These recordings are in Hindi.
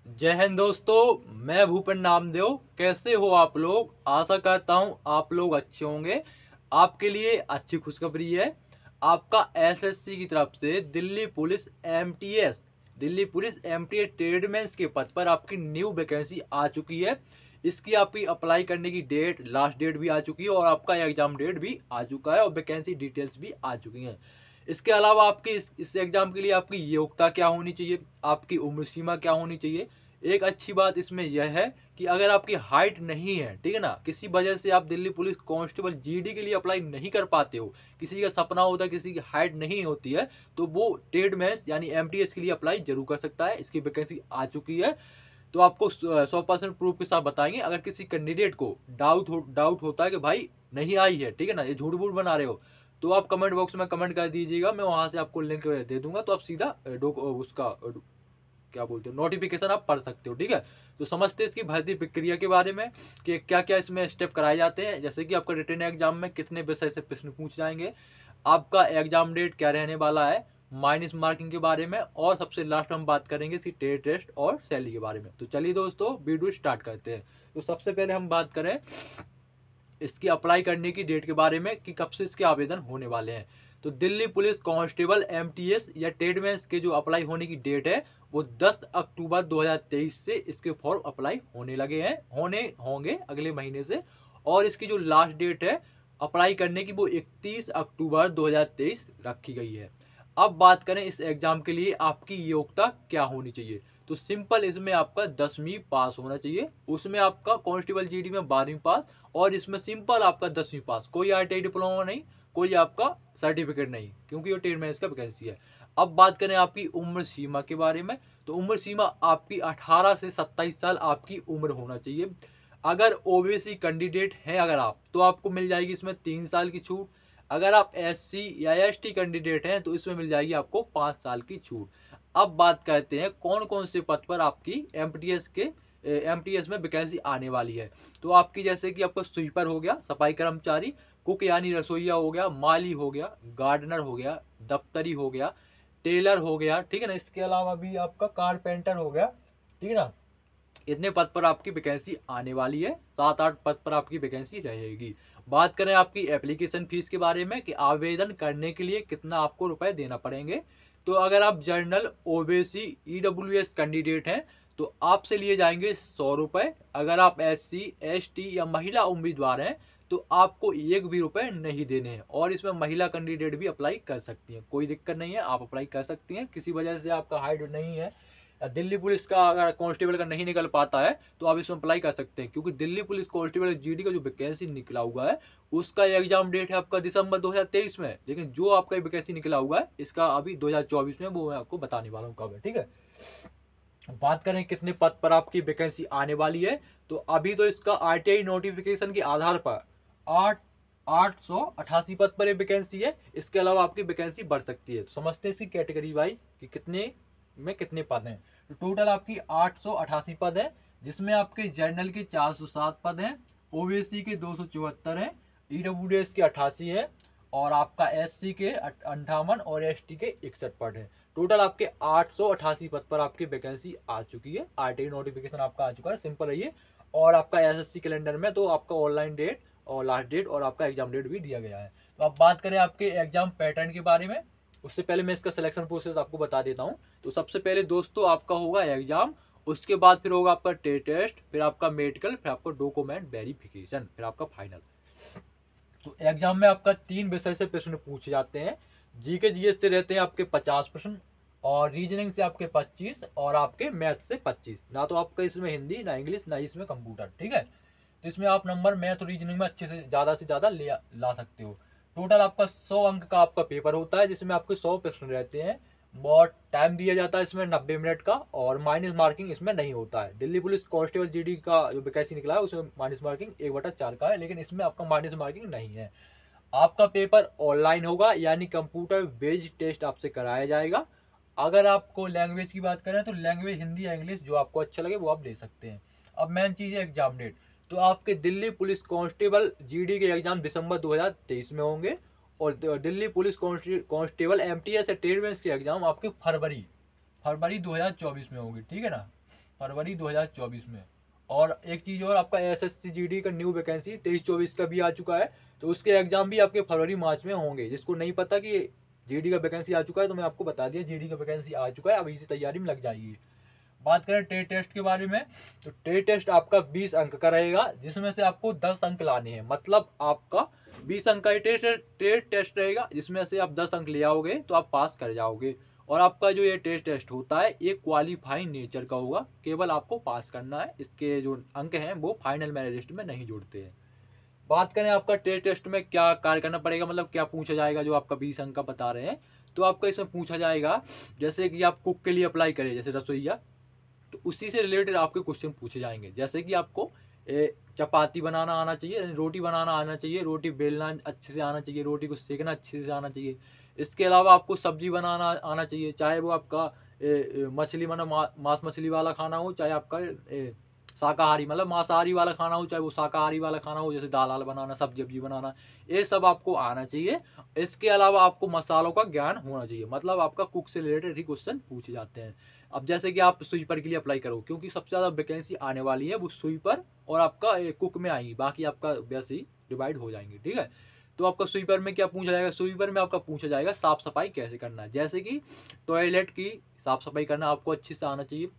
जय हिंद दोस्तों, मैं भूपेन नामदेव। कैसे हो आप लोग? आशा करता हूँ आप लोग अच्छे होंगे। आपके लिए अच्छी खुशखबरी है। आपका एसएससी की तरफ से दिल्ली पुलिस एमटीएस ट्रेडमेंस के पद पर आपकी न्यू वैकेंसी आ चुकी है। इसकी आपकी अप्लाई करने की डेट, लास्ट डेट भी आ चुकी है और आपका एग्जाम डेट भी आ चुका है और वैकेंसी डिटेल्स भी आ चुकी हैं। इसके अलावा आपकी इस एग्जाम के लिए आपकी योग्यता क्या होनी चाहिए, आपकी उम्र सीमा क्या होनी चाहिए। एक अच्छी बात इसमें यह है कि अगर आपकी हाइट नहीं है, ठीक है ना, किसी वजह से आप दिल्ली पुलिस कांस्टेबल जीडी के लिए अप्लाई नहीं कर पाते हो, किसी का सपना होता है, किसी की हाइट नहीं होती है, तो वो ट्रेडमेंस यानी एमटीएस के लिए अप्लाई जरूर कर सकता है। इसकी वैकेंसी आ चुकी है। तो आपको 100% प्रूफ के साथ बताएंगे। अगर किसी कैंडिडेट को डाउट होता है कि भाई नहीं आई है, ठीक है ना, ये झूठ बूठ बना रहे हो, तो आप कमेंट बॉक्स में कमेंट कर दीजिएगा, मैं वहां से आपको लिंक दे दूंगा, तो आप सीधा उसका क्या बोलते हो नोटिफिकेशन आप पढ़ सकते हो। ठीक है, तो समझते हैं इसकी भर्ती प्रक्रिया के बारे में कि क्या क्या इसमें स्टेप कराए जाते हैं। जैसे कि आपका रिटन एग्जाम में कितने विषय से प्रश्न पूछ जाएंगे, आपका एग्जाम डेट क्या रहने वाला है, माइनस मार्किंग के बारे में, और सबसे लास्ट हम बात करेंगे इसकी टेस्ट और सैलरी के बारे में। तो चलिए दोस्तों, वीडियो स्टार्ट करते हैं। तो सबसे पहले हम बात करें इसकी अप्लाई करने की डेट के बारे में कि कब से इसके आवेदन होने वाले हैं। तो दिल्ली पुलिस कांस्टेबल एमटीएस या ट्रेडमेंस के जो अप्लाई होने की डेट है वो 10 अक्टूबर 2023 से इसके फॉर्म अप्लाई होने लगे हैं, होने होंगे अगले महीने से। और इसकी जो लास्ट डेट है अप्लाई करने की वो 31 अक्टूबर 2023 रखी गई है। अब बात करें इस एग्जाम के लिए आपकी योग्यता क्या होनी चाहिए। तो सिंपल, इसमें आपका 10वीं पास होना चाहिए, उसमें आपका कांस्टेबल जीडी में 12वीं पास, और इसमें सिंपल आपका 10वीं पास, कोई आईटीआई डिप्लोमा नहीं, कोई आपका सर्टिफिकेट नहीं, क्योंकि ये ट्रेड मैनेज का वैकेंसी है। अब बात करें आपकी उम्र सीमा के बारे में, तो उम्र सीमा आपकी 18 से 27 साल आपकी उम्र होना चाहिए। अगर ओबीसी कैंडिडेट हैं अगर आप, तो आपको मिल जाएगी इसमें 3 साल की छूट। अगर आप एससी या एसटी कैंडिडेट हैं तो इसमें मिल जाएगी आपको 5 साल की छूट। अब बात करते हैं कौन कौन से पद पर आपकी एमटीएस में वैकेंसी आने वाली है। तो आपकी जैसे कि आपका स्वीपर हो गया, सफाई कर्मचारी, कुक यानी रसोईया हो गया, माली हो गया, गार्डनर हो गया, दफ्तरी हो गया, टेलर हो गया, ठीक है ना, इसके अलावा भी आपका कारपेंटर हो गया, ठीक है ना। इतने पद पर आपकी वैकेंसी आने वाली है, 7-8 पद पर आपकी वैकेंसी रहेगी। बात करें आपकी एप्लीकेशन फीस के बारे में कि आवेदन करने के लिए कितना आपको रुपए देना पड़ेंगे। तो अगर आप जर्नल ओबीसी ईडब्ल्यूएस कैंडिडेट हैं तो आपसे लिए जाएंगे 100 रुपए। अगर आप एससी एसटी या महिला उम्मीदवार हैं तो आपको एक भी रुपए नहीं देने हैं। और इसमें महिला कैंडिडेट भी अप्लाई कर सकती हैं, कोई दिक्कत नहीं है, आप अप्लाई कर सकती हैं। किसी वजह से आपका हाइट नहीं है, दिल्ली पुलिस का अगर कांस्टेबल का नहीं निकल पाता है तो आप इसमें अप्लाई कर सकते हैं, क्योंकि दिल्ली पुलिस कांस्टेबल जीडी का जो वैकेंसी निकला हुआ है उसका एग्जाम डेट है आपका दिसंबर 2023 में, लेकिन जो आपका वैकेंसी निकला हुआ है इसका अभी 2024 में, वो मैं आपको बताने वाला हूँ कब है। ठीक है, बात करें कितने पद पर आपकी वैकेंसी आने वाली है, तो अभी तो इसका आरटीआई नोटिफिकेशन के आधार पर 888 पद पर वैकेंसी है। इसके अलावा आपकी वैकेंसी बढ़ सकती है। तो समझते हैं इसकी कैटेगरी वाइज कि कितने में कितने पद हैं। तो टोटल आपकी 888 पद है, जिसमें आपके जर्नल के 407 पद हैं, ओबीसी के 274 हैं, ईडब्ल्यूएस के 88 है, और आपका एससी के 58 और एसटी के 61 पद है। टोटल आपके 888 पद पर आपकी वैकेंसी आ चुकी है। आरटीआई नोटिफिकेशन आपका आ चुका है, सिंपल है ये। और आपका एसएससी कैलेंडर में तो आपका ऑनलाइन डेट और लास्ट डेट और आपका एग्जाम डेट भी दिया गया है। तो अब बात करें आपके एग्जाम पैटर्न के बारे में, उससे पहले मैं इसका सिलेक्शन प्रोसेस आपको बता देता हूँ। तो सबसे पहले दोस्तों आपका होगा एग्जाम, उसके बाद फिर होगा आपका टेस्ट, फिर आपका मेडिकल, फिर आपका डॉक्यूमेंट वेरिफिकेशन, फिर आपका फाइनल। तो एग्जाम में आपका 3 विषय से प्रश्न पूछे जाते हैं। जीके जीएस से रहते हैं आपके 50 प्रश्न, और रीजनिंग से आपके 25, और आपके मैथ से 25। ना तो आपका इसमें हिंदी, ना इंग्लिश, ना इसमें कंप्यूटर। ठीक है, तो इसमें आप नंबर मैथ और रीजनिंग में अच्छे से ज़्यादा ला सकते हो। टोटल आपका 100 अंक का आपका पेपर होता है, जिसमें आपके 100 प्रश्न रहते हैं। बहुत टाइम दिया जाता है इसमें 90 मिनट का, और माइनस मार्किंग इसमें नहीं होता है। दिल्ली पुलिस कांस्टेबल जीडी का जो वैकेंसी निकला है उसमें माइनस मार्किंग 1/4 का है, लेकिन इसमें आपका माइनस मार्किंग नहीं है। आपका पेपर ऑनलाइन होगा, यानी कंप्यूटर बेस्ड टेस्ट आपसे कराया जाएगा। अगर आपको लैंग्वेज की बात करें तो लैंग्वेज हिंदी या इंग्लिश, जो आपको अच्छा लगे वो आप दे सकते हैं। अब मेन चीज़ है एग्जाम डेट। तो आपके दिल्ली पुलिस कांस्टेबल जीडी के एग्जाम दिसंबर 2023 में होंगे, और दिल्ली पुलिस कांस्टेबल एमटीएस या ट्रेडमेंस के एग्जाम आपके फरवरी 2024 में होंगे। ठीक है ना। फरवरी 2024 में। और एक चीज़ और, आपका एसएससी जीडी का न्यू वैकेंसी 23-24 का भी आ चुका है, तो उसके एग्जाम भी आपके फरवरी मार्च में होंगे। जिसको नहीं पता कि जीडी का वैकेंसी आ चुका है, तो मैं आपको बता दिया जीडी का वैकेंसी आ चुका है, अब इसी तैयारी में लग जाइए। बात करें टेट टेस्ट के बारे में, तो टेट टेस्ट आपका 20 अंक का रहेगा, जिसमें से आपको 10 अंक लाने हैं। मतलब आपका 20 अंक का टेट टेस्ट रहेगा, जिसमें से आप 10 अंक ले आओगे तो आप पास कर जाओगे। और आपका जो ये टेस्ट होता है ये क्वालिफाइंग नेचर का होगा, केवल आपको पास करना है। इसके जो अंक हैं वो फाइनल मेरिट लिस्ट में नहीं जुड़ते हैं। बात करें आपका टेस्ट में क्या कार्य करना पड़ेगा, मतलब क्या पूछा जाएगा, जो आपका 20 अंक का बता रहे हैं, तो आपका इसमें पूछा जाएगा जैसे कि आप कुक के लिए अप्लाई करें, जैसे रसोईया, तो उसी से रिलेटेड आपके क्वेश्चन पूछे जाएंगे। जैसे कि आपको चपाती बनाना आना चाहिए, रोटी बनाना आना चाहिए, रोटी बेलना अच्छे से आना चाहिए, रोटी को सेकना अच्छे से आना चाहिए। इसके अलावा आपको सब्जी बनाना आना चाहिए, चाहे वो आपका मछली मतलब मांस मछली वाला खाना हो, चाहे आपका शाकाहारी मतलब मांसाहारी वाला खाना हो, चाहे वो शाकाहारी वाला खाना हो, जैसे दाल बनाना, सब्जी वब्जी बनाना, ये सब आपको आना चाहिए। इसके अलावा आपको मसालों का ज्ञान होना चाहिए, मतलब आपका कुक से रिलेटेड ही क्वेश्चन पूछे जाते हैं। अब जैसे कि आप स्वीपर के लिए अप्लाई करो, क्योंकि सबसे ज़्यादा वैकेंसी आने वाली है वो स्वीपर और आपका कुक में आएंगी, बाकी आपका वैसे ही डिवाइड हो जाएंगे, ठीक है। तो आपका स्वीपर में क्या पूछा जाएगा, स्वीपर में आपका पूछा जाएगा साफ सफाई कैसे करना है। जैसे कि टॉयलेट की साफ सफाई करना आपको अच्छे से आना चाहिए,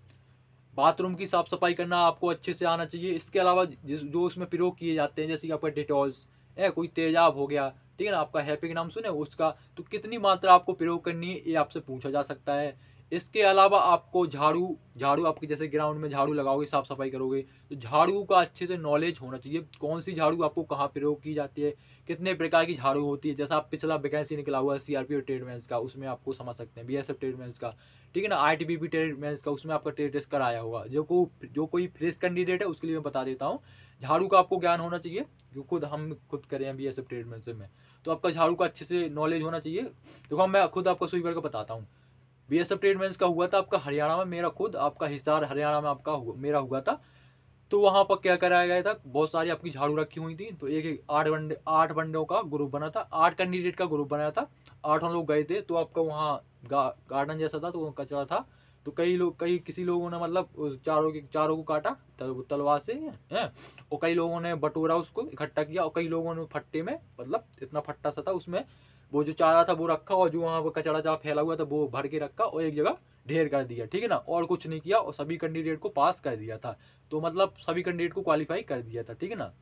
बाथरूम की साफ सफाई करना आपको अच्छे से आना चाहिए। इसके अलावा जो उसमें प्रयोग किए जाते हैं, जैसे कि आपका डिटॉल्स है, कोई तेजाब हो गया, ठीक है ना, आपका हैप्पी नाम सुने उसका, तो कितनी मात्रा आपको प्रयोग करनी है ये आपसे पूछा जा सकता है। इसके अलावा आपको झाड़ू झाड़ू आपके जैसे ग्राउंड में झाड़ू लगाओगे, साफ सफाई करोगे, तो झाड़ू का अच्छे से नॉलेज होना चाहिए, कौन सी झाड़ू आपको कहाँ प्रयोग की जाती है, कितने प्रकार की झाड़ू होती है। जैसा आप पिछला वैकेंसी निकला हुआ है सीआरपीएफ ट्रेडमेंस का, उसमें आपको समझ सकते हैं, बीएसएफ ट्रेडमेंस का, ठीक है ना, आईटीबीपी ट्रेडमेंस का, उसमें आपका ट्रेड टेस्ट कराया होगा। जो कोई फ्रेश कैंडिडेट है उसके लिए मैं बता देता हूँ, झाड़ू का आपको ज्ञान होना चाहिए, जो हम खुद करें हैं बीएसएफ ट्रेडमेंस में, तो आपका झाड़ू का अच्छे से नॉलेज होना चाहिए। देखो मैं खुद आपको स्वीपर का बताता हूँ, बीएसएफ ट्रेडमेंस का हुआ था आपका हरियाणा में, मेरा खुद आपका हिसार हरियाणा में आपका मेरा हुआ था। तो वहाँ पर क्या कराया गया था, बहुत सारी आपकी झाड़ू रखी हुई थी, तो एक 8 बंदों का ग्रुप बना था, 8 कैंडिडेट का ग्रुप बनाया था, 8 लोग गए थे। तो आपका वहाँ गार्डन जैसा था, तो कचरा था, तो किसी लोगों ने मतलब उस चारों को काटा तलवार से है, और कई लोगों ने बटोरा उसको इकट्ठा किया, और कई लोगों ने फट्टे में, मतलब इतना फट्टा सा था उसमें, वो जो चारा था वो रखा, और जो वहाँ पर कचरा चारा फैला हुआ था वो भर के रखा और एक जगह ढेर कर दिया, ठीक है ना, और कुछ नहीं किया, और सभी कैंडिडेट को पास कर दिया था। तो मतलब सभी कैंडिडेट को क्वालिफाई कर दिया था, ठीक है ना।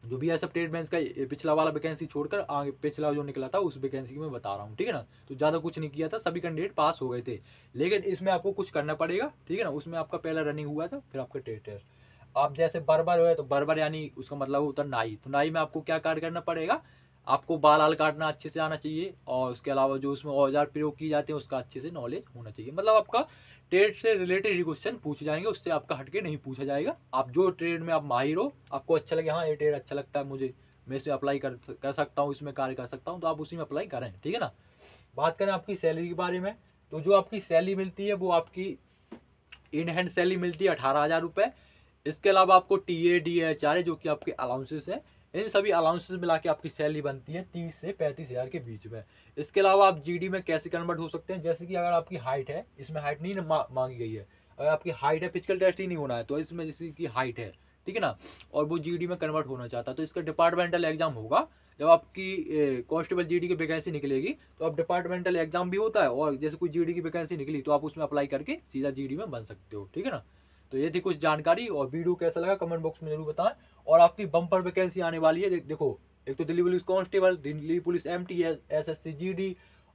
जो भी ऐसा ट्रेडमेंस का पिछला वाला वैकेंसी छोड़कर आगे पिछला जो निकला था उस वैकेंसी में बता रहा हूँ, ठीक है ना। तो ज़्यादा कुछ नहीं किया था, सभी कैंडिडेट पास हो गए थे, लेकिन इसमें आपको कुछ करना पड़ेगा, ठीक है ना। उसमें आपका पहला रनिंग हुआ था, फिर आपका टेस्ट। आप जैसे बर्बर हुए, तो बर्बर यानी उसका मतलब होता है नाई, तो नाई में आपको क्या कार्य करना पड़ेगा, आपको बाल आल काटना अच्छे से आना चाहिए, और उसके अलावा जो उसमें औजार प्रयोग किए जाते हैं उसका अच्छे से नॉलेज होना चाहिए। मतलब आपका ट्रेड से रिलेटेड ही क्वेश्चन पूछे जाएंगे, उससे आपका हटके नहीं पूछा जाएगा। आप जो ट्रेड में आप माहिर हो, आपको अच्छा लगे, हाँ ये ट्रेड अच्छा लगता है मुझे, मैं इसमें अप्लाई कर सकता हूँ, इसमें कार्य कर सकता हूँ, तो आप उसी में अप्लाई करें, ठीक है ना। बात करें आपकी सैलरी के बारे में, तो जो आपकी सैलरी मिलती है वो आपकी इन हैंड सैलरी मिलती है 18,000 रुपये। इसके अलावा आपको TADHR जो कि आपके अलाउंसेस है, इन सभी अलाउंसेस मिला के आपकी सैलरी बनती है 30 से 35,000 के बीच में। इसके अलावा आप GD में कैसे कन्वर्ट हो सकते हैं, जैसे कि अगर आपकी हाइट है, इसमें हाइट नहीं मांगी गई है, अगर आपकी हाइट है, फिजिकल टेस्ट ही नहीं होना है, तो इसमें जैसे कि हाइट है, ठीक है ना, और वो GD में कन्वर्ट होना चाहता है, तो इसका डिपार्टमेंटल एग्जाम होगा। जब आपकी कांस्टेबल GD की वैकेंसी निकलेगी, तो आप डिपार्टमेंटल एग्जाम भी होता है, और जैसे कोई GD की वैकेंसी निकली तो आप उसमें अप्लाई करके सीधा GD में बन सकते हो, ठीक है ना। तो ये थी कुछ जानकारी, और वीडियो कैसा लगा कमेंट बॉक्स में जरूर बताएं। और आपकी बम्पर वैकेंसी आने वाली है, देखो, एक तो Delhi police constable, Delhi police MT, SSC GD,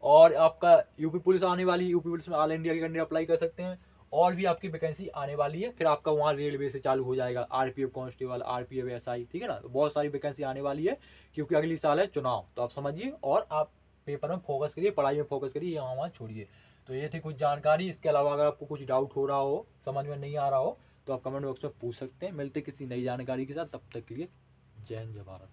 और आपका यूपी पुलिस आने वाली है, यूपी पुलिस में ऑल इंडिया के कैंडिडेट अप्लाई कर सकते हैं। और भी आपकी वैकेंसी आने वाली है, फिर आपका वहाँ रेलवे से चालू हो जाएगा, RPF कांस्टेबल, RPF SI, ठीक है ना। तो बहुत सारी वैकेंसी आने वाली है, क्योंकि अगली साल है चुनाव, तो आप समझिए, और आप पेपर में फोकस करिए, पढ़ाई में फोकस करिए, यहाँ वहाँ छोड़िए। तो ये थी कुछ जानकारी। इसके अलावा अगर आपको कुछ डाउट हो रहा हो, समझ में नहीं आ रहा हो, तो आप कमेंट बॉक्स में पूछ सकते हैं। मिलते किसी नई जानकारी के साथ, तब तक के लिए जय हिंद जय भारत।